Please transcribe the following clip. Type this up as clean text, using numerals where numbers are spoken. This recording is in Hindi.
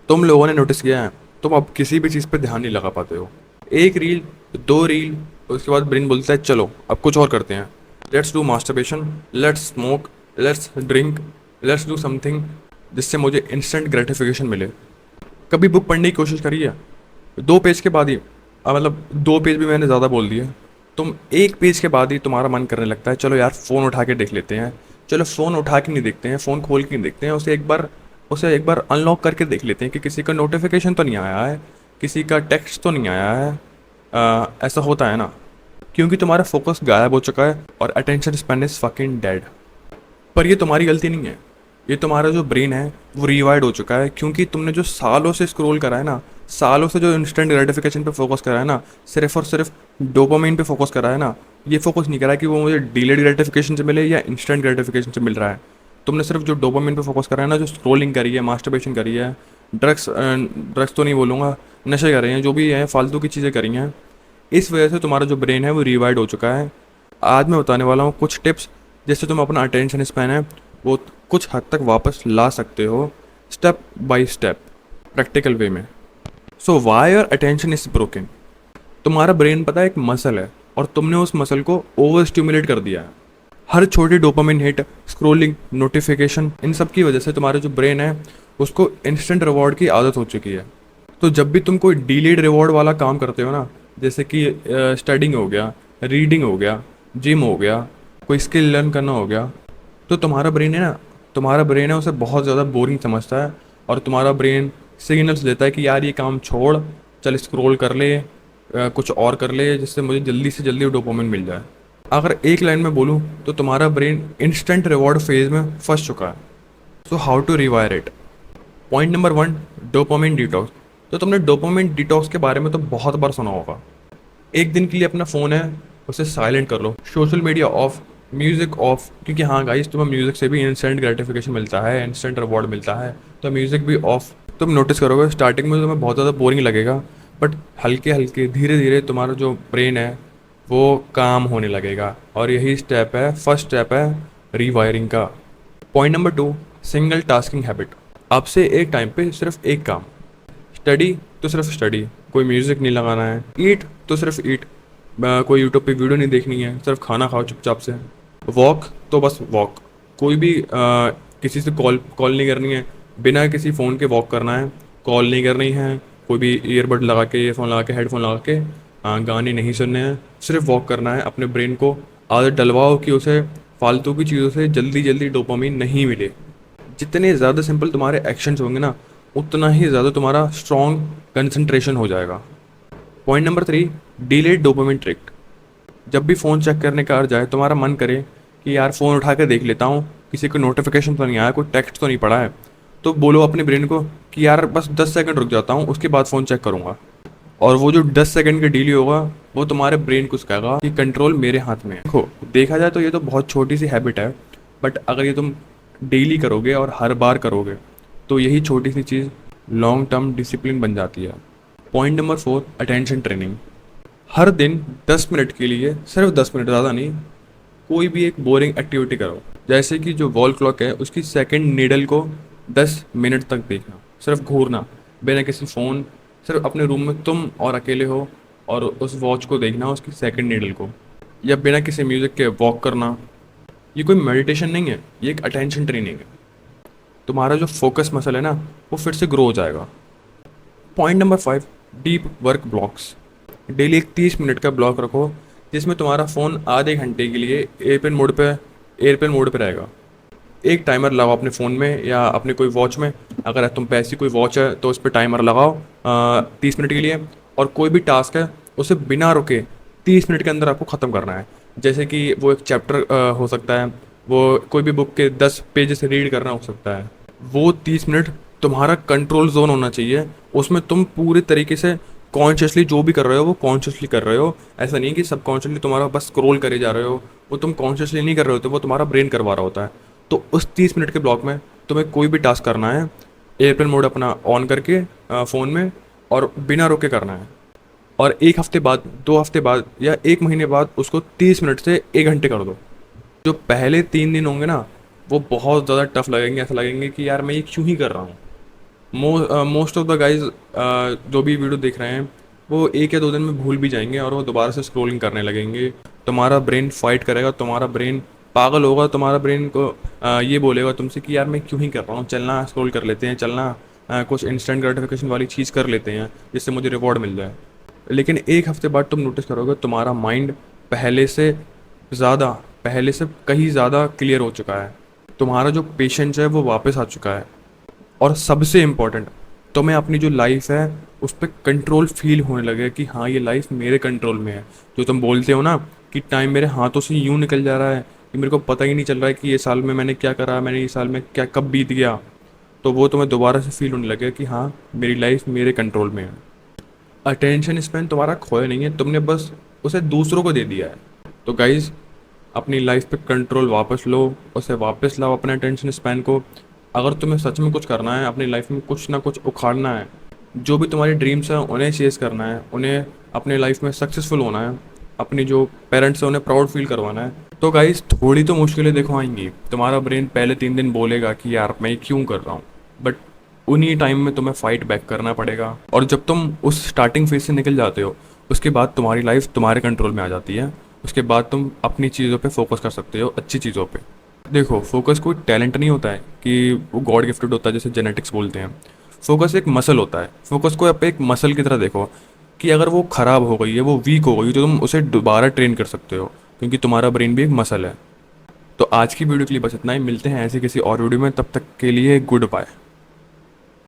तुम लोगों ने नोटिस किया है, तुम अब किसी भी चीज़ पे ध्यान नहीं लगा पाते हो। एक रील, दो रील, उसके बाद ब्रेन बोलता है चलो अब कुछ और करते हैं। Let's do masturbation, let's smoke, let's drink, let's do something जिससे मुझे इंस्टेंट ग्रेटिफिकेशन मिले। कभी बुक पढ़ने की कोशिश करी है? 2 पेज के बाद ही मतलब 2 पेज भी मैंने ज़्यादा बोल दिया। तुम 1 पेज के बाद ही तुम्हारा मन करने लगता है चलो यार फ़ोन उठा के देख लेते हैं। चलो फ़ोन उठा के नहीं देखते हैं, फ़ोन खोल के नहीं देखते हैं, उसे एक बार अनलॉक करके देख लेते हैं कि किसी का नोटिफिकेशन तो नहीं आया है, किसी का टेक्स्ट तो नहीं आया है। ऐसा होता है ना, क्योंकि तुम्हारा फोकस गायब हो चुका है और attention span is fucking dead. पर ये तुम्हारी गलती नहीं है, ये तुम्हारा जो ब्रेन है वो रीवायर्ड हो चुका है, क्योंकि तुमने जो सालों से स्क्रॉल करा है ना, सालों से जो इंस्टेंट ग्रेटिफिकेशन पे फोकस करा है ना, सिर्फ और सिर्फ डोपामाइन पे फोकस करा है ना, ये फोकस नहीं करा है कि वो मुझे डिलेड ग्रेटिफिकेशन से मिले या इंस्टेंट ग्रेटिफिकेशन से मिल रहा है। तुमने सिर्फ जो डोपामाइन पे फोकस करा है ना, जो स्क्रोलिंग करी है, मास्टरबेशन करी है, ड्रग्स ड्रग्स तो नहीं बोलूँगा, नशे करे हैं, जो भी है फालतू की चीज़ें करी हैं, इस वजह से तुम्हारा जो ब्रेन है वो रिवाइड हो चुका है। आज मैं बताने वाला हूँ कुछ टिप्स जिससे तुम अपना अटेंशन स्पैन है वो कुछ हद तक वापस ला सकते हो, step by step, practical way में। So why your attention is broken. तुम्हारा ब्रेन पता है एक मसल है, और तुमने उस मसल को ओवर स्टिमुलेट कर दिया है। हर छोटी डोपामिन हिट, स्क्रोलिंग, नोटिफिकेशन, इन सब की वजह से तुम्हारा जो ब्रेन है उसको इंस्टेंट रिवॉर्ड की आदत हो चुकी है। तो जब भी तुम कोई डिलेड रिवॉर्ड वाला काम करते हो ना, जैसे कि स्टडिंग हो गया, रीडिंग हो गया, जिम हो गया, कोई स्किल लर्न करना हो गया, तो तुम्हारा ब्रेन है उसे बहुत ज़्यादा बोरिंग समझता है, और तुम्हारा ब्रेन सिग्नल्स देता है कि यार ये काम छोड़, चल स्क्रॉल कर ले, कुछ और कर ले जिससे मुझे जल्दी से जल्दी डोपामिन मिल जाए। अगर एक लाइन में बोलूँ तो तुम्हारा ब्रेन इंस्टेंट रिवॉर्ड फेज में फंस चुका है। So how to rewire it. Point number 1, dopamine detox. तो तुमने डोपामिन डिटॉक्स के बारे में तो बहुत बार सुना होगा। एक दिन के लिए अपना फ़ोन है उसे साइलेंट कर लो, social media off, music off, क्योंकि हाँ गाइस तुम्हें म्यूज़िक से भी इंस्टेंट ग्रेटिफिकेशन मिलता है, इंस्टेंट रिवॉर्ड मिलता है, तो म्यूज़िक भी ऑफ। तुम नोटिस करोगे स्टार्टिंग में तुम्हें बहुत ज़्यादा बोरिंग लगेगा, बट हल्के हल्के धीरे धीरे तुम्हारा जो ब्रेन है वो काम होने लगेगा, और यही स्टेप है, फर्स्ट स्टेप है रीवायरिंग का। Point number 2, single tasking habit. आपसे एक टाइम पे सिर्फ एक काम, स्टडी तो सिर्फ स्टडी, कोई म्यूज़िक नहीं लगाना है, ईट तो सिर्फ ईट, कोई यूट्यूब पे वीडियो नहीं देखनी है, सिर्फ खाना खाओ चुपचाप से, वॉक तो बस वॉक, कोई भी किसी से कॉल कॉल नहीं करनी है, बिना किसी फ़ोन के वॉक करना है, कॉल नहीं करनी है, कोई भी ईयरबड लगा के, ईयरफोन लगा के, हेडफोन लगा के गाने नहीं सुनने हैं, सिर्फ वॉक करना है। अपने ब्रेन को आदत डलवाओ कि उसे फालतू की चीज़ों से जल्दी जल्दी डोपामिन नहीं मिले। जितने ज़्यादा सिंपल तुम्हारे एक्शंस होंगे ना, उतना ही ज़्यादा तुम्हारा स्ट्रॉन्ग कंसंट्रेशन हो जाएगा। Point number 3, delayed dopamine trick. जब भी फ़ोन चेक करने का अर्ज आए, तुम्हारा मन करे कि यार फ़ोन उठा के देख लेता हूँ, किसी को नोटिफिकेशन तो नहीं आया, कोई टेक्स्ट तो नहीं पड़ा है, तो बोलो अपने ब्रेन को कि यार बस 10 सेकंड रुक जाता हूँ, उसके बाद फ़ोन चेक करूँगा। और वो जो 10 सेकंड का डीले होगा वो तुम्हारे ब्रेन को कहेगा कि कंट्रोल मेरे हाथ में है। देखो देखा जाए तो ये तो बहुत छोटी सी हैबिट है, बट अगर ये तुम डेली करोगे और हर बार करोगे तो यही छोटी सी चीज़ लॉन्ग टर्म डिसिप्लिन बन जाती है। Point number 4, attention training. हर दिन 10 मिनट के लिए, सिर्फ 10 मिनट, ज़्यादा नहीं, कोई भी एक बोरिंग एक्टिविटी करो। जैसे कि जो वॉल क्लॉक है उसकी सेकंड नीडल को 10 मिनट तक देखना, सिर्फ घूरना, बिना किसी फ़ोन, सिर्फ अपने रूम में तुम और अकेले हो, और उस वॉच को देखना, उसकी सेकंड नीडल को, या बिना किसी म्यूज़िक के वॉक करना। ये कोई मेडिटेशन नहीं है, ये एक अटेंशन ट्रेनिंग है। तुम्हारा जो फोकस मसल है ना वो फिर से ग्रो हो जाएगा। Point number 5, deep work blocks. Daily एक 30 मिनट का ब्लॉक रखो जिसमें तुम्हारा फ़ोन आधे घंटे के लिए एयरप्लेन मोड पे रहेगा। एक टाइमर लगाओ अपने फ़ोन में या अपने कोई वॉच में, अगर तुम पे ऐसी कोई वॉच है तो उस पर टाइमर लगाओ 30 मिनट के लिए, और कोई भी टास्क है उसे बिना रुके 30 मिनट के अंदर आपको ख़त्म करना है। जैसे कि वो एक चैप्टर हो सकता है, वो कोई भी बुक के 10 पेजेस रीड करना हो सकता है। वो 30 मिनट तुम्हारा कंट्रोल जोन होना चाहिए, उसमें तुम पूरे तरीके से कॉन्शियसली जो भी कर रहे हो वो कॉन्शियसली कर रहे हो। ऐसा नहीं है कि सबकॉन्शियसली तुम्हारा बस स्क्रॉल करे जा रहे हो, वो तुम कॉन्शियसली नहीं कर रहे होते, वो तुम्हारा ब्रेन करवा रहा होता है। तो उस 30 मिनट के ब्लॉक में तुम्हें कोई भी टास्क करना है, एयरप्लेन मोड अपना ऑन करके फ़ोन में, और बिना रोके करना है। और 1 हफ्ते बाद, 2 हफ्ते बाद, या 1 महीने बाद उसको 30 मिनट से 1 घंटे कर दो। जो पहले 3 दिन होंगे ना वो बहुत ज़्यादा टफ लगेंगे, ऐसा लगेंगे कि यार मैं ये क्यों ही कर रहा हूँ, मोस्ट ऑफ द गाइज जो भी वीडियो देख रहे हैं वो 1 या 2 दिन में भूल भी जाएंगे और वो दोबारा से स्क्रोलिंग करने लगेंगे। तुम्हारा ब्रेन फाइट करेगा, तुम्हारा ब्रेन पागल होगा, तुम्हारा ब्रेन को ये बोलेगा तुमसे कि यार मैं क्यों ही कर रहा हूँ, चलना स्क्रॉल कर लेते हैं, चलना कुछ इंस्टेंट ग्रेटिफिकेशन वाली चीज़ कर लेते हैं जिससे मुझे रिवॉर्ड मिल जाए। लेकिन एक हफ्ते बाद तुम नोटिस करोगे तुम्हारा माइंड पहले से ज़्यादा, पहले से कहीं ज़्यादा क्लियर हो चुका है, तुम्हारा जो पेशेंस है वो वापस आ चुका है, और सबसे इम्पोर्टेंट, तुम्हें अपनी जो लाइफ है उस पर कंट्रोल फील होने लगे कि हाँ ये लाइफ मेरे कंट्रोल में है। जो तुम बोलते हो ना कि टाइम मेरे हाथों से यूँ निकल जा रहा है कि मेरे को पता ही नहीं चल रहा है कि ये साल में मैंने क्या करा, मैंने ये साल में क्या कब बीत गया, तो वो तुम्हें दोबारा से फील होने लगे कि हाँ मेरी लाइफ मेरे कंट्रोल में है। अटेंशन स्पैन तुम्हारा खोया नहीं है, तुमने बस उसे दूसरों को दे दिया है। तो गाइज अपनी लाइफ पे कंट्रोल वापस लो, उसे वापस लाओ अपने अटेंशन स्पैन को। अगर तुम्हें सच में कुछ करना है, अपनी लाइफ में कुछ ना कुछ उखाड़ना है, जो भी तुम्हारी ड्रीम्स हैं उन्हें चेस करना है, उन्हें अपनी लाइफ में सक्सेसफुल होना है, अपनी जो पेरेंट्स हैं उन्हें प्राउड फील करवाना है, तो गाइज थोड़ी तो मुश्किलें देखो आएंगी। तुम्हारा ब्रेन पहले 3 दिन बोलेगा कि यार मैं ये क्यों कर रहा हूँ, बट उन्हीं टाइम में तुम्हें फाइट बैक करना पड़ेगा। और जब तुम उस स्टार्टिंग फेज से निकल जाते हो उसके बाद तुम्हारी लाइफ तुम्हारे कंट्रोल में आ जाती है। उसके बाद तुम अपनी चीज़ों पे फोकस कर सकते हो, अच्छी चीज़ों पे। देखो फोकस कोई टैलेंट नहीं होता है कि वो गॉड गिफ्टेड होता है जैसे जेनेटिक्स बोलते हैं। फोकस एक मसल होता है। फोकस को आप एक मसल की तरह देखो कि अगर वो ख़राब हो गई है, वो वीक हो गई, तो तुम उसे दोबारा ट्रेन कर सकते हो, क्योंकि तुम्हारा ब्रेन भी एक मसल है। तो आज की वीडियो के लिए बस इतना ही, मिलते हैं ऐसे किसी और वीडियो में, तब तक के लिए गुड बाय।